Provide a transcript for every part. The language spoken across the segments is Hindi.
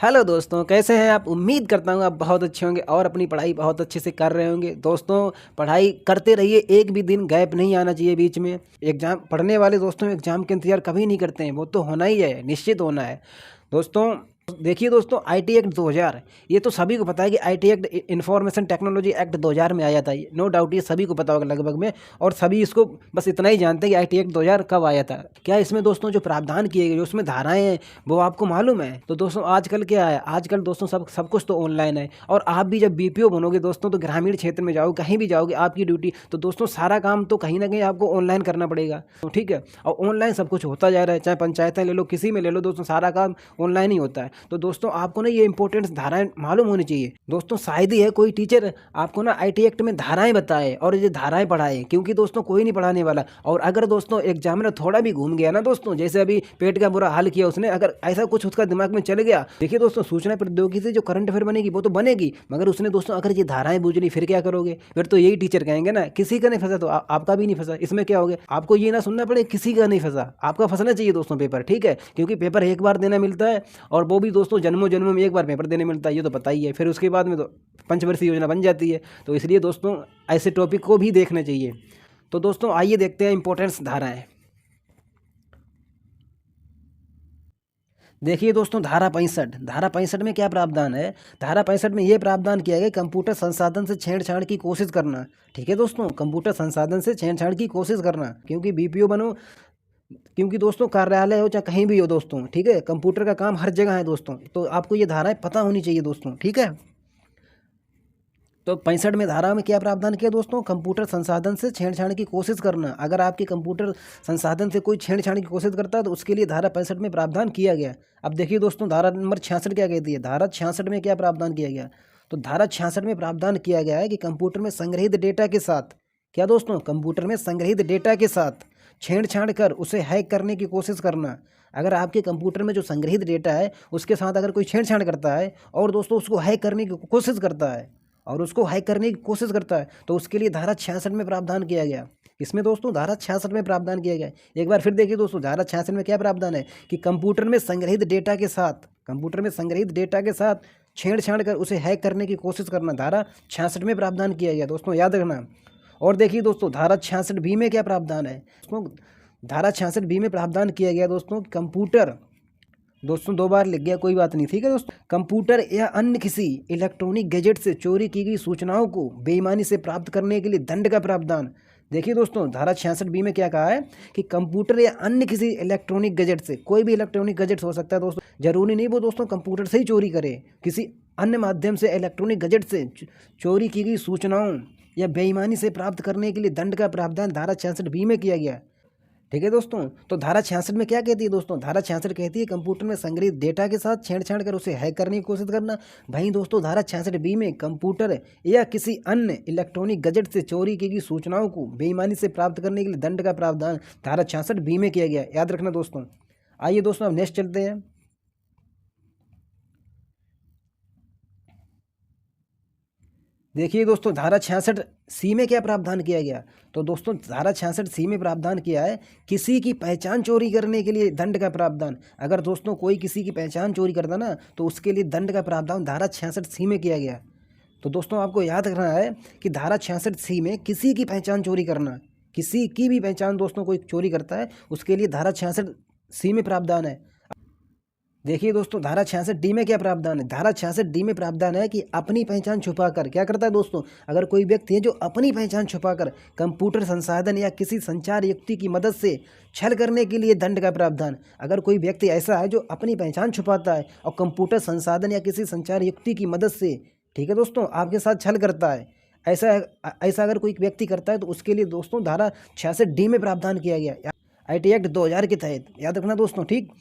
हेलो दोस्तों, कैसे हैं आप। उम्मीद करता हूँ आप बहुत अच्छे होंगे और अपनी पढ़ाई बहुत अच्छे से कर रहे होंगे। दोस्तों, पढ़ाई करते रहिए, एक भी दिन गैप नहीं आना चाहिए बीच में। एग्ज़ाम पढ़ने वाले दोस्तों एग्ज़ाम के इंतज़ार कभी नहीं करते हैं, वो तो होना ही है, निश्चित होना है। दोस्तों देखिए दोस्तों, आईटी एक्ट 2000 ये तो सभी को पता है कि IT act information technology act 2000 में आया था। नो डाउट ये सभी को पता होगा लगभग में, और सभी इसको बस इतना ही जानते हैं कि आईटी एक्ट 2000 कब आया था। क्या इसमें दोस्तों जो प्रावधान किए गए, जो उसमें धाराएं हैं, वो आपको मालूम है। तो दोस्तों आजकल क्या है, आजकल दोस्तों सब कुछ तो ऑनलाइन है। और आप भी जब बीपीओ बनोगे दोस्तों, तो ग्रामीण क्षेत्र में जाओगे, कहीं भी जाओगे, आपकी ड्यूटी तो दोस्तों सारा काम तो कहीं ना कहीं आपको ऑनलाइन करना पड़ेगा। तो ठीक है, और ऑनलाइन सब कुछ होता जा रहा है, चाहे पंचायतें ले लो, किसी में ले लो दोस्तों, सारा काम ऑनलाइन ही होता है। तो दोस्तों आपको ना ये इंपॉर्टेंट धाराएं मालूम होनी चाहिए। दोस्तों शायद ही है कोई टीचर आपको ना आईटी एक्ट में धाराएं बताए और ये धाराएं पढ़ाए, क्योंकि दोस्तों कोई नहीं पढ़ाने वाला। और अगर दोस्तों एग्जामिनर थोड़ा भी घूम गया ना दोस्तों, जैसे अभी पेट का बुरा हाल किया उसने, अगर ऐसा कुछ उसका दिमाग में चल गया, देखिए दोस्तों सूचना प्रौद्योगिकी से जो करंट अफेयर बनेगी वो तो बनेगी, मगर उसने दोस्तों अगर ये धाराएं बूझ ली फिर क्या करोगे। फिर तो यही टीचर कहेंगे ना, किसी का नहीं फंसा तो आपका भी नहीं फंसा। इसमें क्या हो गया, आपको ये ना सुनना पड़े किसी का नहीं फंसा, आपका फंसना चाहिए दोस्तों पेपर। ठीक है, क्योंकि पेपर एक बार देना मिलता है, और वो भी दोस्तों जन्मों जन्मों में एक बार पेपर देने मिलता है, ये तो पता ही है। फिर उसके बाद में तो पंचवर्षीय योजना बन जाती है। तो इसलिए दोस्तों ऐसे टॉपिक को भी देखना चाहिए। तो दोस्तों आइए देखते हैं इंपॉर्टेंस धाराएं। देखिए दोस्तों, धारा 65 में क्या प्रावधान है। धारा 65 में ये प्रावधान किया गया, कंप्यूटर संसाधन से छेड़छाड़ की कोशिश करना। ठीक है दोस्तों, कंप्यूटर संसाधन से छेड़छाड़ की कोशिश करना, क्योंकि बीपीओ बनो, क्योंकि दोस्तों कार्यालय हो चाहे कहीं भी हो दोस्तों, ठीक है, कंप्यूटर का काम हर जगह है दोस्तों। तो आपको ये धाराएं पता होनी चाहिए दोस्तों। ठीक है, तो 65 में धारा में क्या प्रावधान किया दोस्तों, कंप्यूटर संसाधन से छेड़छाड़ की कोशिश करना। अगर आपके कंप्यूटर संसाधन से कोई छेड़छाड़ की कोशिश करता है तो उसके लिए धारा 65 में प्रावधान किया गया। अब देखिए दोस्तों, धारा नंबर 66 क्या कहती है। धारा 66 में क्या प्रावधान किया गया, तो धारा 66 में प्रावधान किया गया है कि कंप्यूटर में संग्रहित डेटा के साथ, क्या दोस्तों, कंप्यूटर में संग्रहित डेटा के साथ छेड़छाड़ कर उसे हैक करने की कोशिश करना। अगर आपके कंप्यूटर में जो संग्रहित डेटा है उसके साथ अगर कोई छेड़छाड़ करता है और दोस्तों उसको हैक करने की कोशिश करता है, तो उसके लिए धारा 66 में प्रावधान किया गया। इसमें दोस्तों धारा 66 में प्रावधान किया गया। एक बार फिर देखिए दोस्तों, धारा 66 में क्या प्रावधान है कि कंप्यूटर में संग्रहित डेटा के साथ छेड़छाड़ कर उसे हैक करने की कोशिश करना, धारा 66 में प्रावधान किया गया दोस्तों, याद रखना। और देखिए दोस्तों, धारा 66 बी में क्या प्रावधान है दोस्तों, धारा 66 बी में प्रावधान किया गया दोस्तों, कंप्यूटर, दोस्तों दो बार लिख गया, कोई बात नहीं, ठीक है दोस्तों, कंप्यूटर या अन्य किसी इलेक्ट्रॉनिक गैजेट से चोरी की गई सूचनाओं को बेईमानी से प्राप्त करने के लिए दंड का प्रावधान। देखिए दोस्तों, धारा 66 बी में क्या कहा है कि कंप्यूटर या अन्य किसी इलेक्ट्रॉनिक गैजेट से, कोई भी इलेक्ट्रॉनिक गैजेट हो सकता है दोस्तों, जरूरी नहीं वो दोस्तों कंप्यूटर से ही चोरी करे, किसी अन्य माध्यम से इलेक्ट्रॉनिक गैजेट से चोरी की गई सूचनाओं या बेईमानी से प्राप्त करने के लिए दंड का प्रावधान धारा 66 बी में किया गया। ठीक है दोस्तों, तो धारा 66 में क्या कहती है दोस्तों, धारा 66 कहती है कंप्यूटर में संग्रहित डेटा के साथ छेड़छाड़ कर उसे हैक करने की कोशिश करना। वहीं दोस्तों धारा 66 बी में कंप्यूटर या किसी अन्य इलेक्ट्रॉनिक गैजेट से चोरी की गई सूचनाओं को बेईमानी से प्राप्त करने के लिए दंड का प्रावधान धारा 66 बी में किया गया, याद रखना दोस्तों। आइए दोस्तों अब नेक्स्ट चलते हैं। देखिए दोस्तों, धारा 66 सी में क्या प्रावधान किया गया, तो दोस्तों धारा 66 सी में प्रावधान किया है किसी की पहचान चोरी करने के लिए दंड का प्रावधान। अगर दोस्तों कोई किसी की पहचान चोरी करता ना तो उसके लिए दंड का प्रावधान धारा 66 सी में किया गया। तो दोस्तों आपको याद रखना है कि धारा 66 सी में किसी की पहचान चोरी करना, किसी की भी पहचान दोस्तों कोई चोरी करता है उसके लिए धारा 66 सी में प्रावधान है। देखिए दोस्तों, धारा 66 डी में क्या प्रावधान है, धारा 66 डी में प्रावधान है कि अपनी पहचान छुपाकर क्या करता है दोस्तों, अगर कोई व्यक्ति है जो अपनी पहचान छुपाकर कंप्यूटर संसाधन या किसी संचार युक्ति की मदद से छल करने के लिए दंड का प्रावधान। अगर कोई व्यक्ति ऐसा है जो अपनी पहचान छुपाता है और कंप्यूटर संसाधन या किसी संचार युक्ति की मदद से, ठीक है दोस्तों, आपके साथ छल करता है, ऐसा ऐसा अगर कोई व्यक्ति करता है तो उसके लिए दोस्तों धारा 66 डी में प्रावधान किया गया आईटी एक्ट 2000 के तहत, याद रखना दोस्तों। ठीक,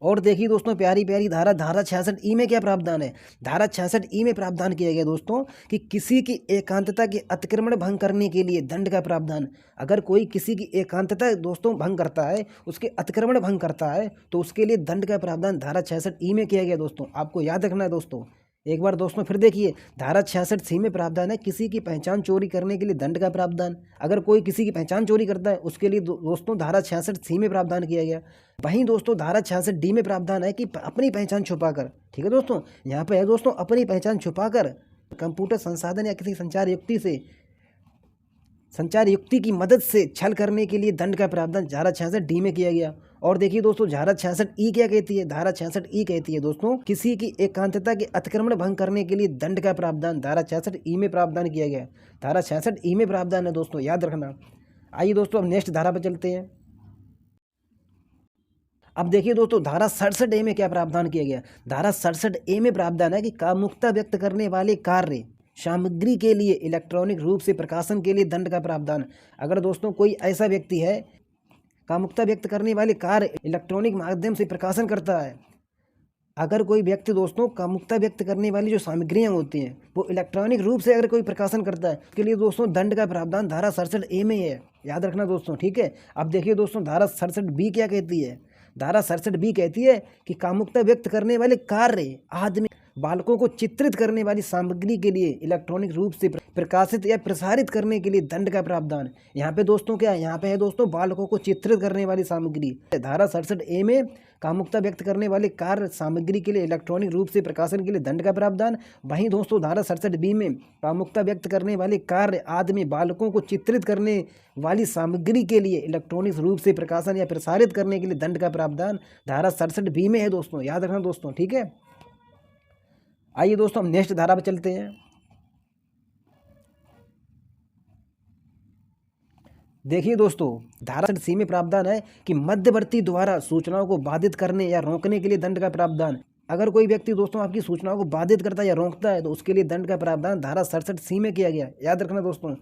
और देखिए दोस्तों प्यारी प्यारी धारा 66 ई में क्या प्रावधान है। धारा 66 ई में प्रावधान किया गया दोस्तों कि किसी की एकांतता के अतिक्रमण भंग करने के लिए दंड का प्रावधान। अगर कोई किसी की एकांतता दोस्तों भंग करता है, उसके अतिक्रमण भंग करता है, तो उसके लिए दंड का प्रावधान धारा 66 ई में किया गया दोस्तों, आपको याद रखना है दोस्तों। एक बार दोस्तों फिर देखिए, धारा 66 सी में प्रावधान है किसी की पहचान चोरी करने के लिए दंड का प्रावधान। अगर कोई किसी की पहचान चोरी करता है उसके लिए दोस्तों धारा 66 सी में प्रावधान किया गया। वहीं दोस्तों धारा 66 डी में प्रावधान है कि अपनी पहचान छुपाकर, ठीक है दोस्तों, यहाँ पे है दोस्तों अपनी पहचान छुपाकर कंप्यूटर संसाधन या किसी संचार युक्ति की मदद से छल करने के लिए दंड का प्रावधान धारा 66 डी में किया गया। और देखिए दोस्तों धारा 66 ई क्या कहती है, धारा 66 ई कहती है दोस्तों किसी की एकांतता के अतिक्रमण भंग करने के लिए दंड का प्रावधान धारा 66 ई में प्रावधान किया गया। धारा 66 ई में प्रावधान है दोस्तों, याद रखना। आइए दोस्तों अब नेक्स्ट धारा पर चलते हैं। अब देखिए दोस्तों धारा 67 ए में क्या प्रावधान किया गया। धारा 67 ए में प्रावधान है कि कामुकता व्यक्त करने वाले कार्य सामग्री के लिए इलेक्ट्रॉनिक रूप से प्रकाशन के लिए दंड का प्रावधान। अगर दोस्तों कोई ऐसा व्यक्ति है कामुकता व्यक्त करने वाले कार्य इलेक्ट्रॉनिक माध्यम से प्रकाशन करता है, अगर कोई व्यक्ति दोस्तों कामुकता व्यक्त करने वाली जो सामग्रियां होती हैं वो इलेक्ट्रॉनिक रूप से अगर कोई प्रकाशन करता है उसके लिए दोस्तों दंड का प्रावधान धारा 67 ए में है, याद रखना दोस्तों, ठीक है। अब देखिए दोस्तों धारा 67 बी क्या कहती है। धारा 67 बी कहती है कि कामुकता व्यक्त करने वाले कार्य आदमी बालकों को चित्रित करने वाली सामग्री के लिए इलेक्ट्रॉनिक रूप से प्रकाशित या प्रसारित करने के लिए दंड का प्रावधान। यहाँ पे दोस्तों क्या है, यहाँ पे है दोस्तों बालकों को चित्रित करने वाली सामग्री। धारा 67 ए में कामुकता व्यक्त करने वाले कार्य सामग्री के लिए इलेक्ट्रॉनिक रूप से प्रकाशन के लिए दंड का प्रावधान। वहीं दोस्तों धारा 67 बी में कामुकता व्यक्त करने वाले कार्य आदमी बालकों को चित्रित करने वाली सामग्री के लिए इलेक्ट्रॉनिक रूप से प्रकाशन या प्रसारित करने के लिए दंड का प्रावधान धारा 67 बी में है दोस्तों, याद रखना दोस्तों, ठीक है। आइए दोस्तों हम नेक्स्ट धारा पर चलते हैं। देखिए दोस्तों धारा 67 सी में प्रावधान है कि मध्यवर्ती द्वारा सूचनाओं को बाधित करने या रोकने के लिए दंड का प्रावधान। अगर कोई व्यक्ति दोस्तों आपकी सूचनाओं को बाधित करता है या रोकता है तो उसके लिए दंड का प्रावधान धारा 67 सी में किया गया, याद रखना दोस्तों।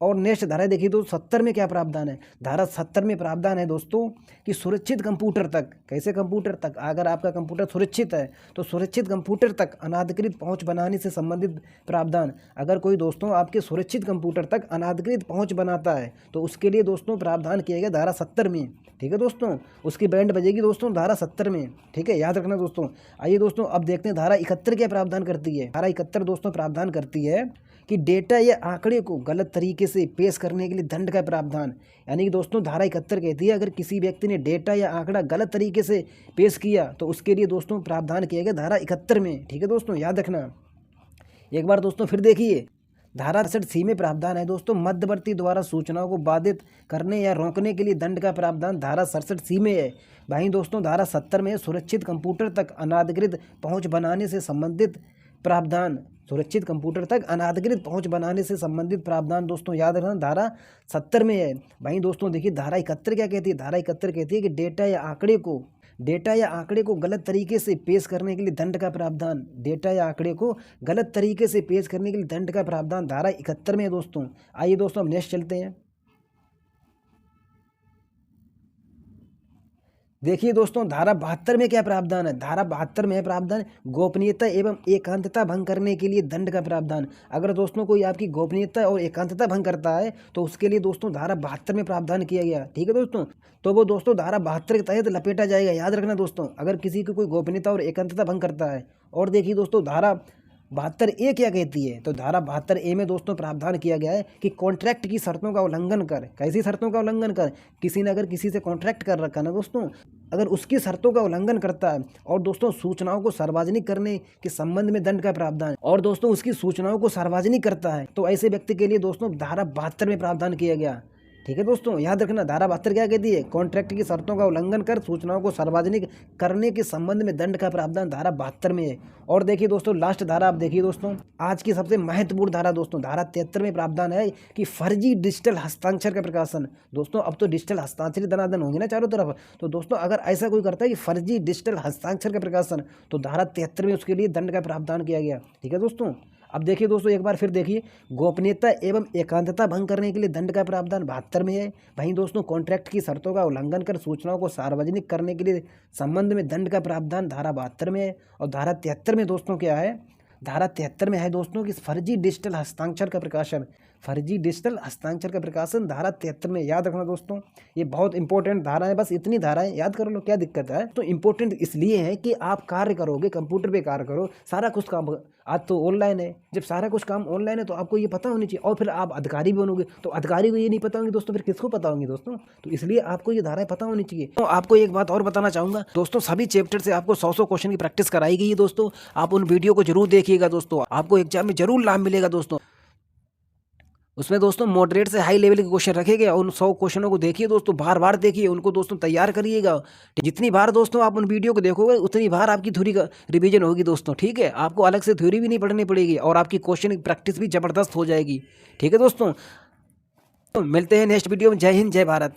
और नेक्स्ट धारा देखिए दोस्तों 70 में क्या प्रावधान है। धारा 70 में प्रावधान है दोस्तों कि सुरक्षित कंप्यूटर तक, कैसे कंप्यूटर तक, अगर आपका कंप्यूटर सुरक्षित है तो सुरक्षित कंप्यूटर तक अनाधिकृत पहुंच बनाने से संबंधित प्रावधान। अगर कोई दोस्तों आपके सुरक्षित कंप्यूटर तक अनाधिकृत पहुंच बनाता है तो उसके लिए दोस्तों प्रावधान किया गया धारा 70 में, ठीक है दोस्तों। उसकी बैंड बजेगी दोस्तों धारा 70 में, ठीक है, याद रखना दोस्तों। आइए दोस्तों अब देखते हैं धारा 71 क्या प्रावधान करती है। धारा 71 दोस्तों प्रावधान करती है कि डेटा या आंकड़े को गलत तरीके से पेश करने के लिए दंड का प्रावधान। यानी कि दोस्तों धारा 71 कहती है अगर किसी व्यक्ति ने डेटा या आंकड़ा गलत तरीके से पेश किया तो उसके लिए दोस्तों प्रावधान किया गया धारा 71 में, ठीक है दोस्तों, याद रखना। एक बार दोस्तों फिर देखिए धारा 67 सी में प्रावधान है दोस्तों मध्यवर्ती द्वारा सूचनाओं को बाधित करने या रोकने के लिए दंड का प्रावधान धारा 67 सी में है। वहीं दोस्तों धारा 70 में सुरक्षित कंप्यूटर तक अनाधिकृत पहुँच बनाने से संबंधित प्रावधान। सुरक्षित कंप्यूटर तक अनाधिकृत पहुंच बनाने से संबंधित प्रावधान दोस्तों याद रखना धारा 70 में है। वहीं दोस्तों देखिए धारा 71 क्या कहती है। धारा 71 कहती है कि डेटा या आंकड़े को गलत तरीके से पेश करने के लिए दंड का प्रावधान। डेटा या आंकड़े को गलत तरीके से पेश करने के लिए दंड का प्रावधान धारा 71 में है दोस्तों। आइए दोस्तों हम नेक्स्ट चलते हैं। देखिए दोस्तों धारा 72 में क्या प्रावधान है। धारा 72 में है प्रावधान गोपनीयता एवं एकांतता भंग करने के लिए दंड का प्रावधान। अगर दोस्तों कोई आपकी गोपनीयता और एकांतता भंग करता है तो उसके लिए दोस्तों धारा 72 में प्रावधान किया गया, ठीक है दोस्तों। तो वो दोस्तों धारा 72 के तहत लपेटा जाएगा, याद रखना दोस्तों, अगर किसी की कोई गोपनीयता और एकांतता भंग करता है। और देखिए दोस्तों धारा 72 ए क्या कहती है। तो धारा 72 ए में दोस्तों प्रावधान किया गया है कि कॉन्ट्रैक्ट की शर्तों का उल्लंघन कर, कैसी शर्तों का उल्लंघन कर, किसी ने अगर किसी से कॉन्ट्रैक्ट कर रखा ना दोस्तों, अगर उसकी शर्तों का उल्लंघन करता है और दोस्तों सूचनाओं को सार्वजनिक करने के संबंध में दंड का प्रावधान, और दोस्तों उसकी सूचनाओं को सार्वजनिक करता है तो ऐसे व्यक्ति के लिए दोस्तों धारा 72 में प्रावधान किया गया, ठीक है दोस्तों, याद रखना। धारा 72 क्या कहती है, कॉन्ट्रैक्ट की शर्तों का उल्लंघन कर सूचनाओं को सार्वजनिक करने के संबंध में दंड का प्रावधान धारा 72 में है। और देखिए दोस्तों लास्ट धारा आप देखिए दोस्तों, आज की सबसे महत्वपूर्ण धारा दोस्तों, धारा 73 में प्रावधान है कि फर्जी डिजिटल हस्ताक्षर का प्रकाशन। दोस्तों अब तो डिजिटल हस्ताक्षरित धनाधन होंगे ना चारों तरफ, तो दोस्तों अगर ऐसा कोई करता है कि फर्जी डिजिटल हस्ताक्षर का प्रकाशन तो धारा 73 में उसके लिए दंड का प्रावधान किया गया, ठीक है दोस्तों। अब देखिए दोस्तों एक बार फिर देखिए गोपनीयता एवं एकांतता भंग करने के लिए दंड का प्रावधान 72 में है। वहीं दोस्तों कॉन्ट्रैक्ट की शर्तों का उल्लंघन कर सूचनाओं को सार्वजनिक करने के लिए संबंध में दंड का प्रावधान धारा 72 में है। और धारा 73 में दोस्तों क्या है, धारा 73 में है दोस्तों कि फर्जी डिजिटल हस्ताक्षर का प्रकाशन, फर्जी डिजिटल हस्ताक्षर का प्रकाशन धारा 73 में, याद रखना दोस्तों, ये बहुत इंपॉर्टेंट धारा है, बस इतनी धाराएं याद कर लो, क्या दिक्कत है। तो इंपॉर्टेंट इसलिए है कि आप कार्य करोगे, कंप्यूटर पे कार्य करो, सारा कुछ काम आज तो ऑनलाइन है, जब सारा कुछ काम ऑनलाइन है तो आपको ये पता होनी चाहिए, और फिर आप अधिकारी भी बनोगे, तो अधिकारी को ये नहीं पता होंगी दोस्तों, फिर किसको पता होंगी दोस्तों। तो इसलिए आपको ये धाराएं पता होनी चाहिए। तो आपको एक बात और बताना चाहूँगा दोस्तों, सभी चैप्टर से आपको 100 क्वेश्चन की प्रैक्टिस कराई गई है दोस्तों। आप उन वीडियो को जरूर देखिएगा दोस्तों, आपको एग्जाम में जरूर लाभ मिलेगा दोस्तों। उसमें दोस्तों मॉडरेट से हाई लेवल के क्वेश्चन रखे गए, उन 100 क्वेश्चनों को देखिए दोस्तों, बार बार देखिए उनको दोस्तों, तैयार करिएगा। जितनी बार दोस्तों आप उन वीडियो को देखोगे उतनी बार आपकी थ्योरी का रिवीजन होगी दोस्तों, ठीक है। आपको अलग से थ्योरी भी नहीं पढ़नी पड़ेगी और आपकी क्वेश्चन की प्रैक्टिस भी जबरदस्त हो जाएगी, ठीक है दोस्तों। तो मिलते हैं नेक्स्ट वीडियो में। जय हिंद, जय भारत।